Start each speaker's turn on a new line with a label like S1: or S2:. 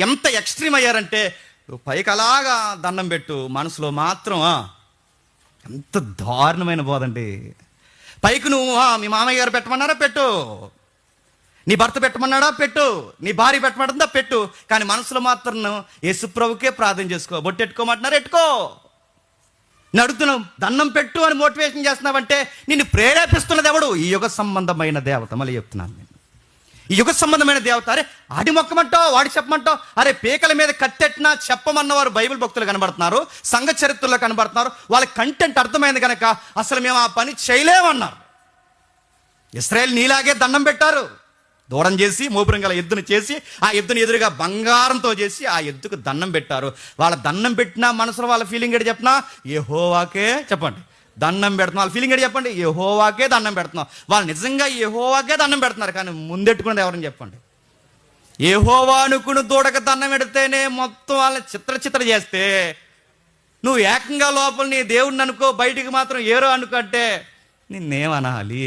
S1: ఎంత ఎక్స్ట్రీమ్ అయ్యారంటే నువ్వు పైకి అలాగా దండం పెట్టు, మనసులో మాత్రం ఎంత దారుణమైన బోధండి. పైకి నువ్వు మీ మామయ్య గారు పెట్టమన్నారా పెట్టు, నీ భర్త పెట్టమన్నాడా పెట్టు, నీ భార్య పెట్టమంటుందా పెట్టు, కానీ మనసులో మాత్రం యేసుప్రభుకే ప్రార్థన చేసుకో. బొట్టెట్టుకోమంటున్నారా ఎట్టుకో. నేను అడుగుతున్నావు, దండం పెట్టు అని మోటివేషన్ చేస్తున్నావంటే నిన్ను ప్రేరేపిస్తున్నది ఎవడు? ఈ యుగ సంబంధమైన దేవత. మళ్ళీ చెప్తున్నాను నేను, ఈ యుగ సంబంధమైన దేవత. అరే ఆడి మొక్కమంటావు, వాడి చెప్పమంటావు. అరే పీకల మీద కత్తెట్టినా చెప్పమన్నవారు బైబిల్ భక్తులు కనబడుతున్నారు, సంఘ చరిత్రలో కనబడుతున్నారు. వాళ్ళ కంటెంట్ అర్థమైంది కనుక అసలు మేము ఆ పని చేయలేమన్నారు. ఇశ్రాయేల్ నీలాగే దండం పెట్టారు. దూడం చేసి మోపురం గల ఎద్దును చేసి ఆ ఎద్దును ఎదురుగా బంగారంతో చేసి ఆ ఎద్దుకు దండం పెట్టారు. వాళ్ళ దండం పెట్టినా మనసులో వాళ్ళ ఫీలింగ్ ఏంటి చెప్పినా? యెహోవాకే చెప్పండి దండం పెడుతున్నాం. వాళ్ళ ఫీలింగ్ ఏంటి చెప్పండి? యెహోవాకే దండం పెడుతున్నాం. వాళ్ళు నిజంగా యెహోవాకే దండం పెడుతున్నారు, కానీ ముందెట్టుకున్నది ఎవరని చెప్పండి? యెహోవా అనుకుని దూడక దండం పెడితేనే మొత్తం వాళ్ళని చిత్ర చేస్తే నువ్వు ఏకంగా లోపల నీ దేవుడిని అనుకో, బయటికి మాత్రం ఏరో అనుకో అంటే నిన్నేమనాలి?